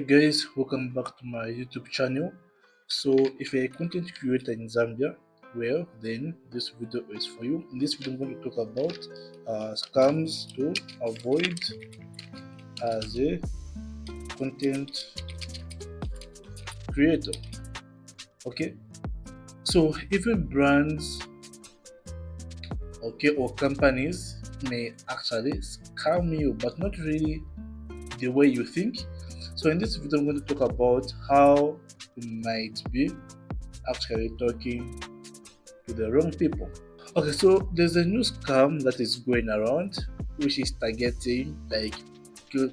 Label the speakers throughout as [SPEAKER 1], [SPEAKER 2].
[SPEAKER 1] Guys, welcome back to my YouTube channel. So if you're a content creator in Zambia, well then this video is for you. In this video I'm going to talk about scams to avoid as a content creator. Okay, so even brands or companies may actually scam you, but not really the way you think. So in this video I'm going to talk about how you might be actually talking to the wrong people. Okay, so there's a new scam that is going around which is targeting like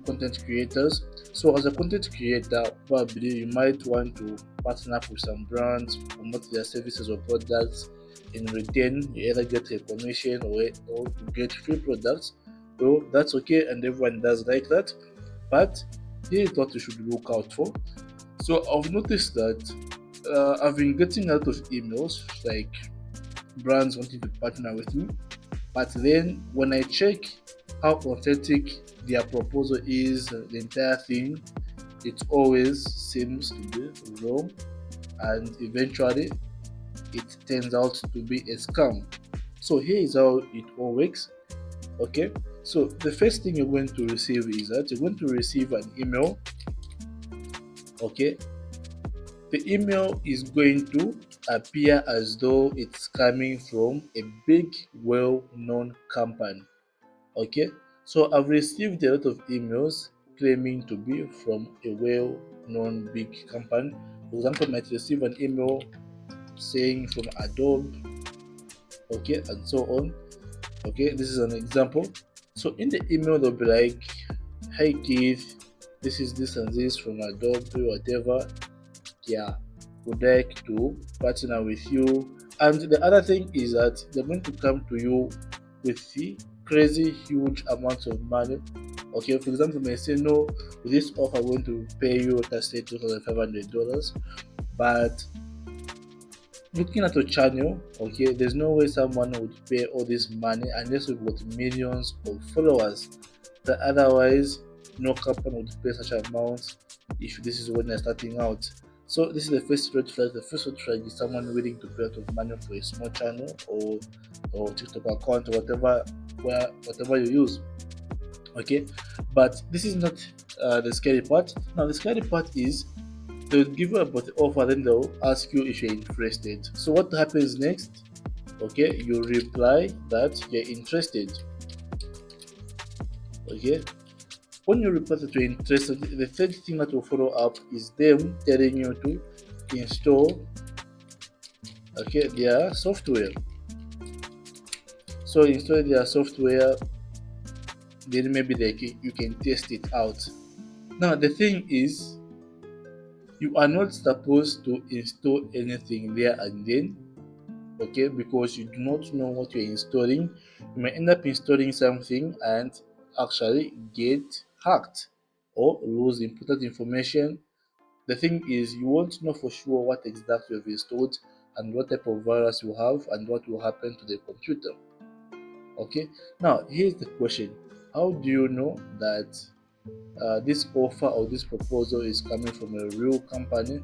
[SPEAKER 1] content creators. So as a content creator, probably you might want to partner up with some brands, promote their services or products. In return, you either get a commission or you get free products. So that's okay, and everyone does like that. But here's what you should look out for. So I've noticed that I've been getting a lot of emails like brands wanting to partner with me, but then when I check how authentic their proposal is, the entire thing, it always seems to be wrong, and eventually it turns out to be a scam. So here is how it all works. Okay, so the first thing you're going to receive is that you're going to receive an email. Okay, the email is going to appear as though it's coming from a big, well-known company. Okay, so I've received a lot of emails claiming to be from a well-known big company. For example, I might receive an email saying from Adobe, okay, and so on. Okay, this is an example. So in the email they'll be like, "Hi Keith, this is this and this from Adobe, whatever. Yeah, would like to partner with you." And the other thing is that they're going to come to you with the crazy huge amounts of money. Okay, for example, they may say, "No, with this offer, I'm going to pay you, let's say $2,500." But looking at your channel, okay, there's no way someone would pay all this money unless we've got millions of followers. That otherwise, no company would pay such an amount if this is when they're starting out. So this is the first red flag. The first red flag is someone willing to pay a lot of money for a small channel or TikTok account or whatever you use. Okay, but this is not the scary part. Now the scary part is they'll give you about the offer, then they'll ask you if you're interested. So what happens next? Okay, you reply that you're interested. Okay, when you reply that you're interested, the third thing that will follow up is them telling you to install their software. So install their software, then maybe you can test it out. Now the thing is, you are not supposed to install anything there and then, okay, because you do not know what you're installing. You may end up installing something and actually get hacked or lose important information. The thing is, you won't know for sure what exactly you've installed and what type of virus you have and what will happen to the computer. Okay, now here's the question: how do you know that this offer or this proposal is coming from a real company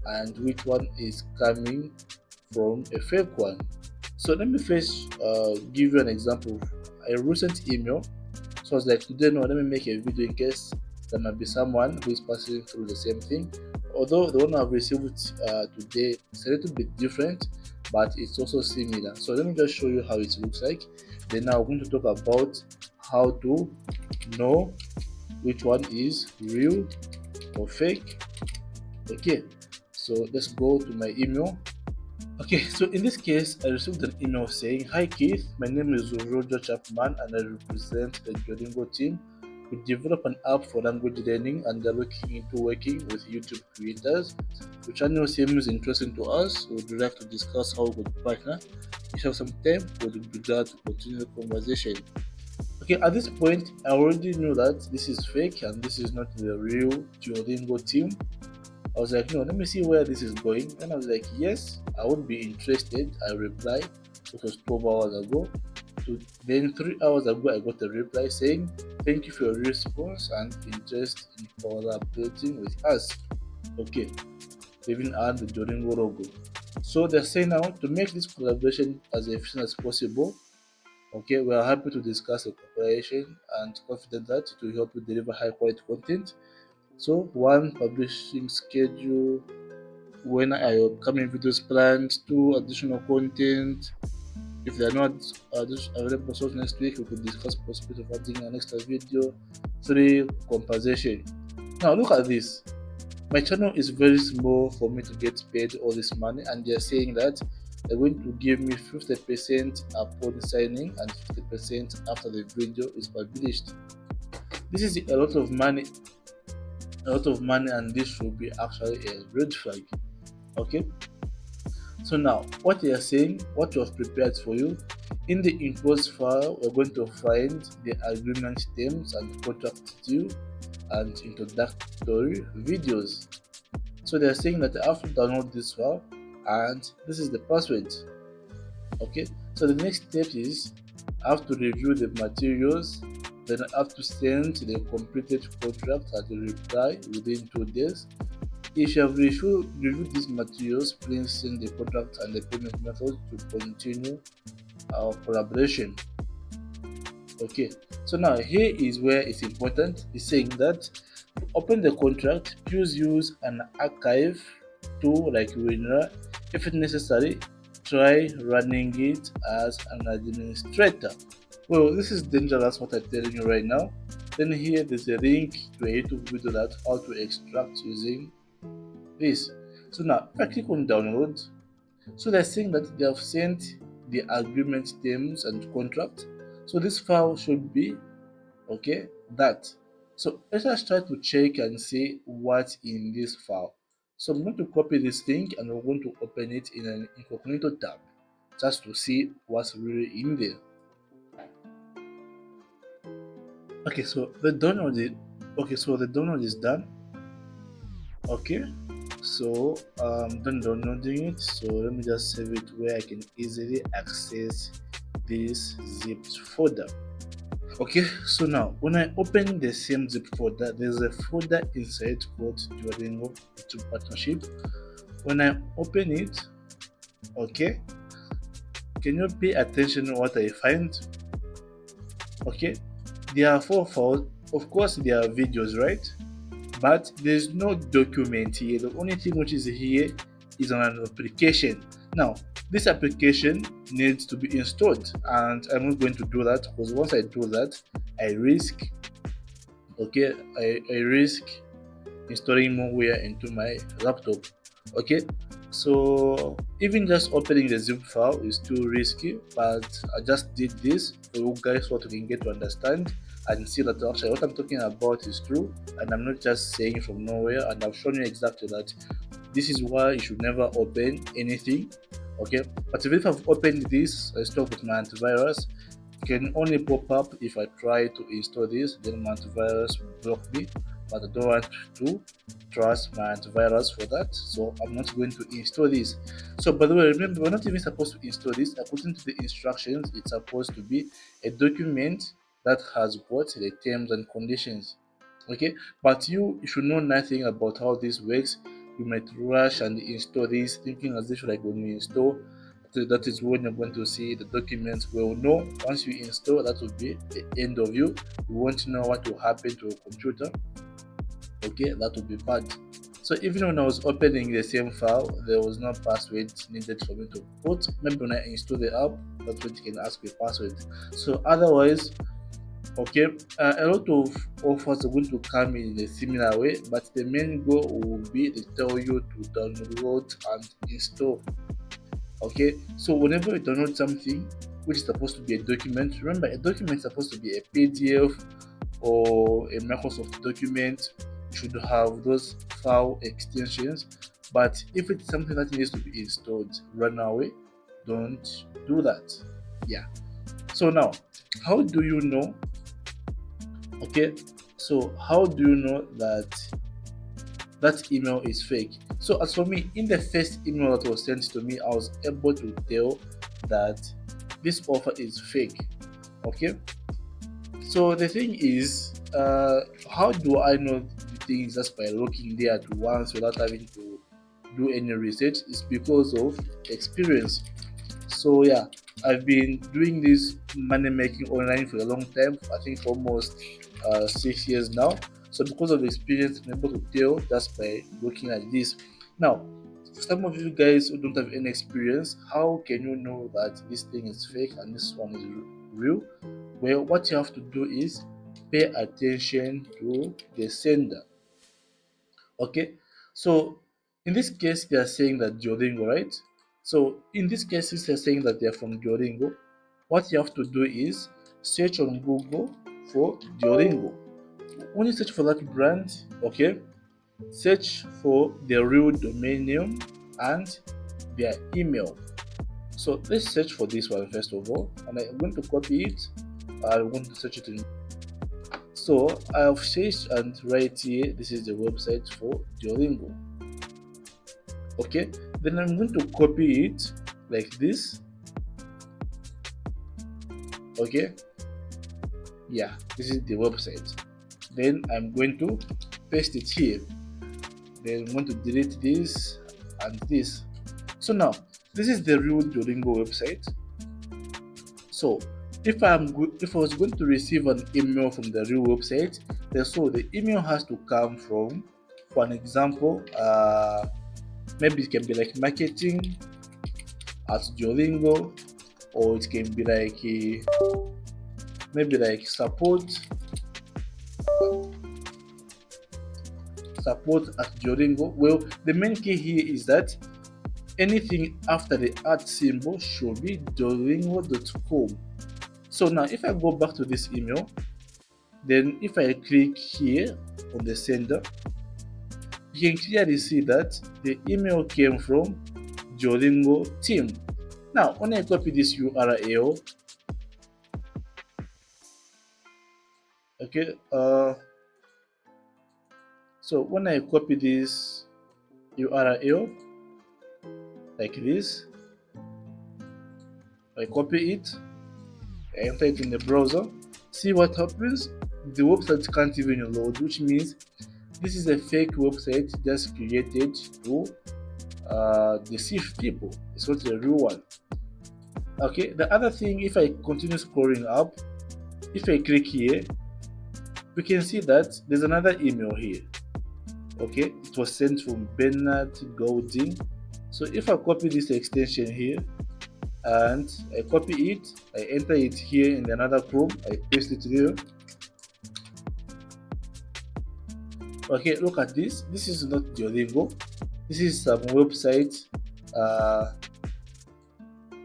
[SPEAKER 1] and which one is coming from a fake one? So let me first give you an example of a recent email. So I was like, today, no, let me make a video in case there might be someone who is passing through the same thing. Although the one I've received today is a little bit different, but it's also similar. So let me just show you how it looks like. Then now we're going to talk about how to know which one is real or fake. Okay, so let's go to my email. Okay, so in this case, I received an email saying, "Hi Keith, my name is Roger Chapman and I represent the Duolingo team. We develop an app for language learning and are looking into working with YouTube creators. The channel seems interesting to us. We would like to discuss how we could partner. If you have some time, we would be glad to continue the conversation." Okay, at this point, I already knew that this is fake and this is not the real Duolingo team. I was like, no, let me see where this is going. And I was like, yes, I would be interested. I replied. It was 12 hours ago. So then 3 hours ago, I got a reply saying, Thank you for your response and interest in collaborating with us. Okay, even add the Duolingo logo. So they're saying now to make this collaboration as efficient as possible. Okay, we are happy to discuss the cooperation and confident that it will help you deliver high quality content. So one, publishing schedule, when are your upcoming videos planned, two, additional content. If they are not available so next week, we could discuss possibility of adding an extra video. Three, compensation. Now look at this. My channel is very small for me to get paid all this money, and they're saying that they're going to give me 50% upon signing and 50% after the video is published. This is a lot of money, and this should be actually a red flag. Okay, so now what they are saying, what was prepared for you in the enclosed file, we're going to find the agreement terms and contract due and introductory videos. So they're saying that I have to download this file and this is the password. Okay, so the next step is I have to review the materials, then I have to send the completed contract and the reply within 2 days. If you have reviewed these materials, please send the contract and the payment method to continue our collaboration. Okay, so now here is where it's important. It's saying that to open the contract, please use an archive tool like Winrar. If it's necessary, try running it as an administrator. Well, this is dangerous what I'm telling you right now. Then here there's a link to a YouTube video that how to extract using this. So now if I click on download, so they're saying that they have sent the agreement terms and contract. So this file should be okay that. So let's just try to check and see what's in this file. So I'm going to copy this link and we're going to open it in an incognito tab just to see what's really in there. Okay, so the download is done. Okay, so I'm done downloading it. So let me just save it where I can easily access this zipped folder. Okay, so now when I open the same zip folder, there's a folder inside called Duolingo YouTube Partnership. When I open it, okay, can you pay attention to what I find? Okay, there are 4 files. Of course, there are videos, right? But there's no document here. The only thing which is here is an application. Now, this application needs to be installed, and I'm not going to do that because once I do that, I risk installing malware into my laptop. Okay, so even just opening the zip file is too risky, but I just did this for you guys so you can get to understand and see that actually what I'm talking about is true, and I'm not just saying from nowhere. And I've shown you exactly that this is why you should never open anything. Okay, but if I've opened this, I start with my antivirus. It can only pop up if I try to install this, then my antivirus will block me. But I don't want to trust my antivirus for that, so I'm not going to install this. So by the way, remember, we're not even supposed to install this. According to the instructions, it's supposed to be a document that has what the terms and conditions. Okay, but you should know nothing about how this works. You might rush and install this thinking as if like when you install that is when you're going to see the documents. Well, no, once you install, that will be the end of you. You won't know what will happen to your computer. Okay, that would be bad. So even when I was opening the same file, there was no password needed for me to put. Maybe when I install the app, that's when you can ask for password. So otherwise, okay, a lot of offers are going to come in a similar way, but the main goal will be to tell you to download and install. Okay, so whenever you download something which is supposed to be a document, remember a document is supposed to be a PDF or a Microsoft document. Should have those file extensions, but if it's something that needs to be installed, run away, don't do that. Yeah, so now how do you know? Okay, so how do you know that that email is fake? So as for me, in the first email that was sent to me, I was able to tell that this offer is fake. Okay, So the thing is, how do I know the things just by looking there at once without having to do any research? It's because of experience. So yeah, I've been doing this money making online for a long time. I think almost 6 years now. So because of experience, I'm able to tell just by looking at this. Now, for some of you guys who don't have any experience, how can you know that this thing is fake and this one is real? Well, what you have to do is pay attention to the sender. Okay, so in this case, they are saying that Duolingo, right? So in this case, since they're saying that they're from Duolingo, what you have to do is search on Google for Duolingo. When you search for that brand, okay, search for the real domain name and their email. So let's search for this one first of all, and I'm going to copy it. I'm going to search it in. So I've searched and right here, this is the website for Duolingo. Okay, then I'm going to copy it like this. Okay, yeah, this is the website. Then I'm going to paste it here. Then I'm going to delete this and this. So now this is the real Duolingo website. So if I was going to receive an email from the real website, then so the email has to come from, for an example, maybe it can be like marketing at Duolingo, or it can be like maybe like support at Duolingo. Well, the main key here is that anything after the @ symbol should be duolingo.com. So now if I go back to this email, then if I click here on the sender, you can clearly see that the email came from Duolingo team. Now when I copy this URL, okay, so when I copy this URL like this, I copy it, I enter it in the browser, see what happens. The website can't even load, which means this is a fake website just created to deceive people. It's not a real one. Okay, the other thing, if I continue scrolling up, if I click here, we can see that there's another email here. Okay, it was sent from Bernard Golding. So if I copy this extension here and I copy it, I enter it here in another Chrome, I paste it there. Okay, look at this. This is not Duolingo. This is some website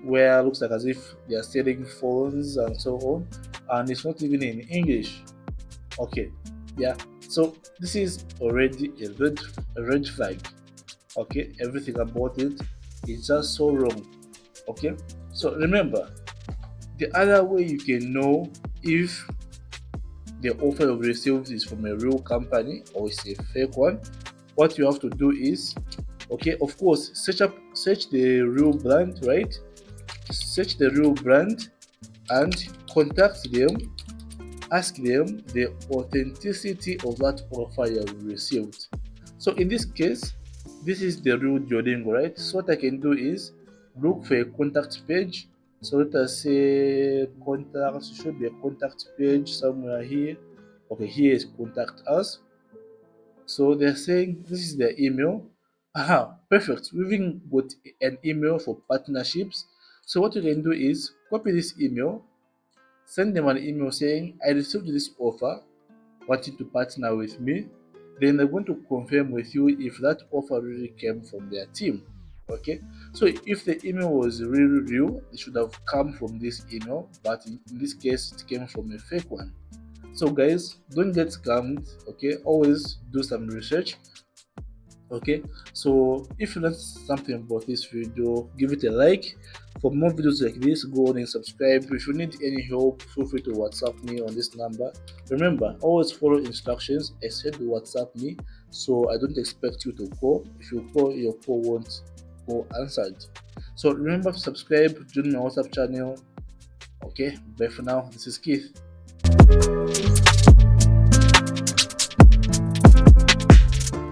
[SPEAKER 1] where it looks like as if they are selling phones and so on, and it's not even in English. Okay, yeah. So this is already a red flag. Okay, everything about it is just so wrong. Okay, so remember, the other way you can know if the offer you've received is from a real company or it's a fake one, what you have to do is, okay, of course, search the real brand, right? Search the real brand and contact them, ask them the authenticity of that offer you have received. So in this case, this is the real Duolingo, right? So what I can do is look for a contact page. So let us say contact, should be a contact page somewhere here. Okay, here is contact us. So they're saying this is their email. Aha, perfect. We've even got an email for partnerships. So what you can do is copy this email, send them an email saying, I received this offer, wanting to partner with me. Then they're going to confirm with you if that offer really came from their team. Okay, so if the email was really real, it should have come from this email, but in this case, it came from a fake one. So guys, don't get scammed. Okay, always do some research. Okay, so if you learned something about this video, give it a like. For more videos like this, go on and subscribe. If you need any help, feel free to WhatsApp me on this number. Remember, always follow instructions except WhatsApp me, so I don't expect you to call. If you call, your call won't go answered. So remember to subscribe, join my WhatsApp channel. Okay, bye for now. This is Keith.